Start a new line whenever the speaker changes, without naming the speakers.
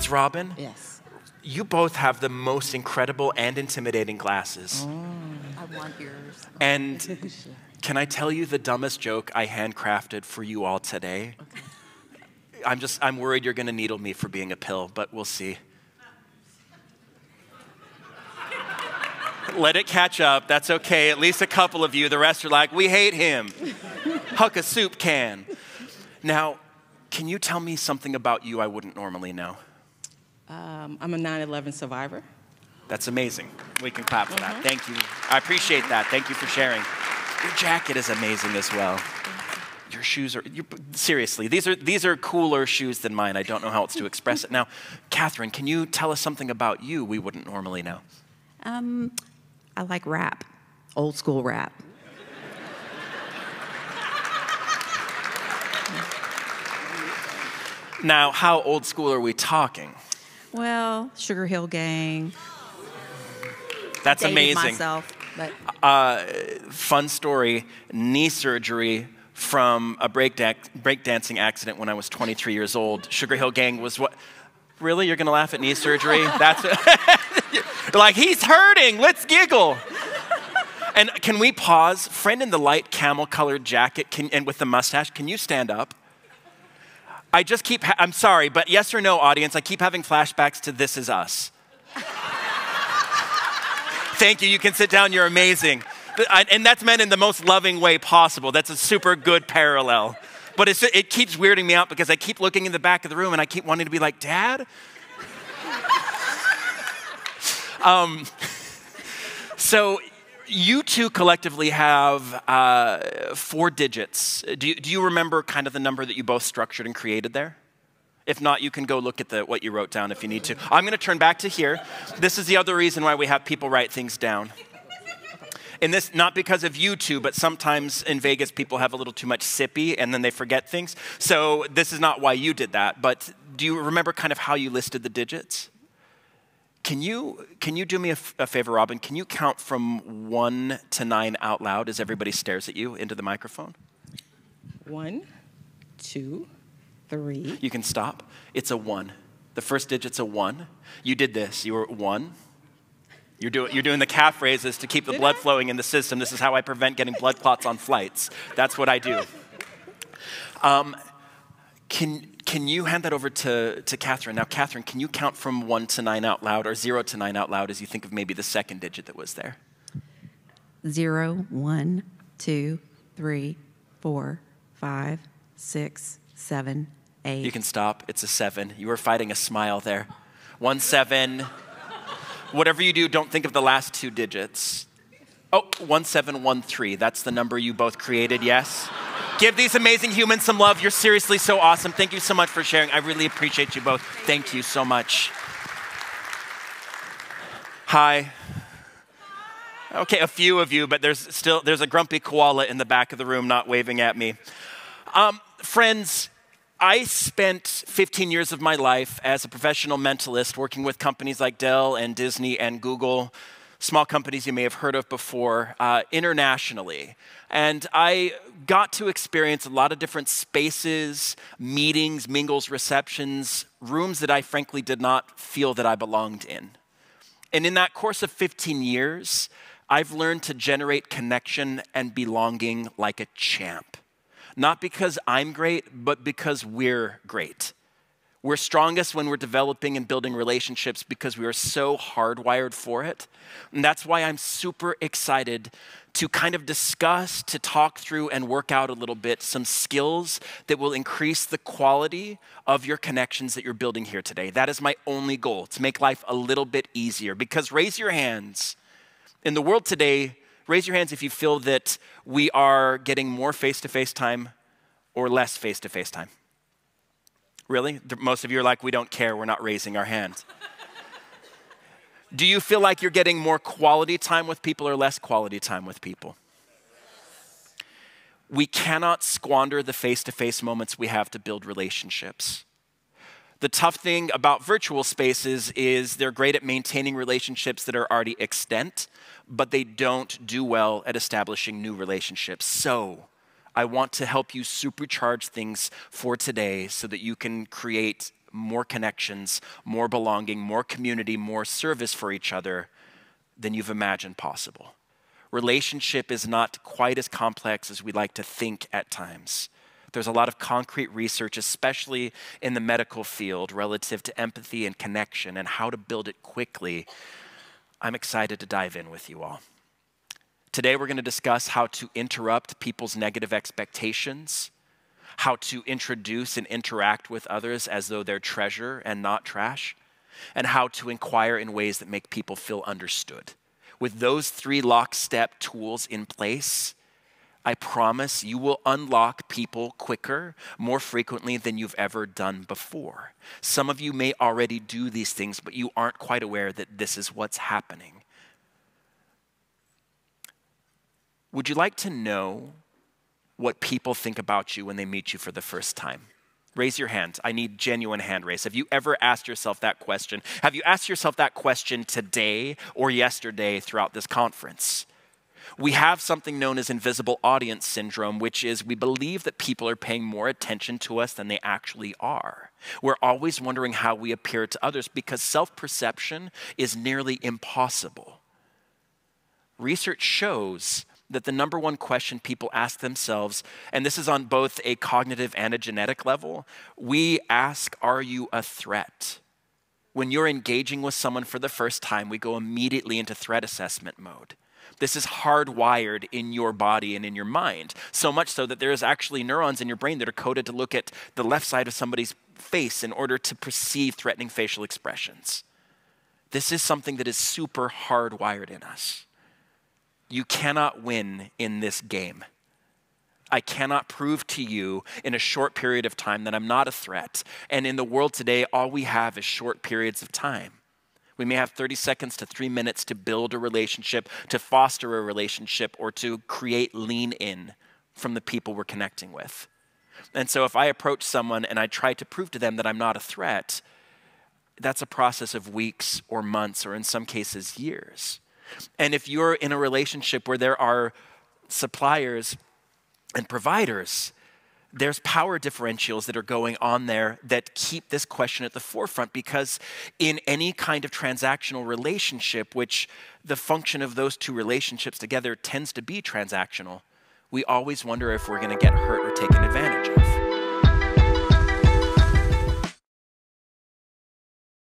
Rose Robin?
Yes.
You both have the most incredible and intimidating glasses.
Oh. I want yours.
And can I tell you the dumbest joke I handcrafted for you all today?
Okay.
I'm worried you're gonna needle me for being a pill, but we'll see. Let it catch up, that's okay. At least a couple of you, the rest are like, we hate him. Huck a soup can. Now, can you tell me something about you I wouldn't normally know?
I'm a 9/11 survivor.
That's amazing. We can clap for that. Thank you. I appreciate that. Thank you for sharing. Your jacket is amazing as well. Your shoes are, seriously, these are cooler shoes than mine. I don't know how else to express it. Now, Catherine, can you tell us something about you we wouldn't normally know?
I like rap, old school rap.
Now, how old school are we talking?
Well, Sugar Hill Gang.
That's
Dated
amazing.
myself, but
Fun story, knee surgery from a breakdancing accident when I was 23 years old. Sugar Hill Gang was what? Really? You're gonna laugh at knee surgery? That's like, he's hurting, let's giggle. And can we pause? Friend in the light camel-colored jacket and with the mustache, can you stand up? I just keep, I'm sorry, but yes or no, audience, I keep having flashbacks to This Is Us. Thank you, you can sit down, you're amazing. And that's meant in the most loving way possible. That's a super good parallel. But it keeps weirding me out because I keep looking in the back of the room and I keep wanting to be like, Dad? So you two collectively have 4 digits. Do you remember kind of the number that you both structured and created there? If not, you can go look at what you wrote down if you need to. I'm gonna turn back to here. This is the other reason why we have people write things down. And this, not because of you two, but sometimes in Vegas people have a little too much sippy and then they forget things. So this is not why you did that, but do you remember kind of how you listed the digits? Can you do me a favor, Robin? Can you count from 1 to 9 out loud as everybody stares at you into the microphone?
1, 2, 3.
You can stop. It's a 1. The first digit's a 1. You did this. You were 1. You're doing the calf raises to keep the blood flowing in the system. This is how I prevent getting blood clots on flights. That's what I do. Can you hand that over to Catherine? Now, Catherine, can you count from 1 to 9 out loud or 0 to 9 out loud as you think of maybe the second digit that was there?
0, 1, 2, 3, 4, 5, 6, 7, 8.
You can stop. It's a 7. You were fighting a smile there. 1, 7. Whatever you do, don't think of the last 2 digits. Oh, 1713. That's the number you both created, yes? Give these amazing humans some love. You're seriously so awesome. Thank you so much for sharing. I really appreciate you both. Thank you so much. Hi. Okay, a few of you, but there's a grumpy koala in the back of the room not waving at me. Friends, I spent 15 years of my life as a professional mentalist working with companies like Dell and Disney and Google, small companies you may have heard of before, internationally. And I got to experience a lot of different spaces, meetings, mingles, receptions, rooms that I frankly did not feel that I belonged in. And in that course of 15 years, I've learned to generate connection and belonging like a champ. Not because I'm great, but because we're great. We're strongest when we're developing and building relationships because we are so hardwired for it. And that's why I'm super excited to kind of discuss, to talk through and work out a little bit some skills that will increase the quality of your connections that you're building here today. That is my only goal, to make life a little bit easier. Because raise your hands. In the world today, raise your hands if you feel that we are getting more face-to-face time or less face-to-face time. Really? Most of you are like, we don't care, we're not raising our hands. Do you feel like you're getting more quality time with people or less quality time with people? We cannot squander the face-to-face moments we have to build relationships. The tough thing about virtual spaces is they're great at maintaining relationships that are already extant, but they don't do well at establishing new relationships. So I want to help you supercharge things for today so that you can create more connections, more belonging, more community, more service for each other than you've imagined possible. Relationship is not quite as complex as we like to think at times. There's a lot of concrete research, especially in the medical field, relative to empathy and connection and how to build it quickly. I'm excited to dive in with you all. Today, we're going to discuss how to interrupt people's negative expectations, how to introduce and interact with others as though they're treasure and not trash, and how to inquire in ways that make people feel understood. With those 3 lockstep tools in place, I promise you will unlock people quicker, more frequently than you've ever done before. Some of you may already do these things, but you aren't quite aware that this is what's happening. Would you like to know what people think about you when they meet you for the first time? Raise your hand. I need genuine hand raise. Have you ever asked yourself that question? Have you asked yourself that question today or yesterday throughout this conference? We have something known as invisible audience syndrome, which is we believe that people are paying more attention to us than they actually are. We're always wondering how we appear to others because self-perception is nearly impossible. Research shows that the number one question people ask themselves, and this is on both a cognitive and a genetic level, we ask, are you a threat? When you're engaging with someone for the first time, we go immediately into threat assessment mode. This is hardwired in your body and in your mind, so much so that there's actually neurons in your brain that are coded to look at the left side of somebody's face in order to perceive threatening facial expressions. This is something that is super hardwired in us. You cannot win in this game. I cannot prove to you in a short period of time that I'm not a threat. And in the world today, all we have is short periods of time. We may have 30 seconds to 3 minutes to build a relationship, to foster a relationship, or to create lean in from the people we're connecting with. And so if I approach someone and I try to prove to them that I'm not a threat, that's a process of weeks or months, or in some cases, years. And if you're in a relationship where there are suppliers and providers, there's power differentials that are going on there that keep this question at the forefront, because in any kind of transactional relationship, which the function of those 2 relationships together tends to be transactional, we always wonder if we're going to get hurt or taken advantage of.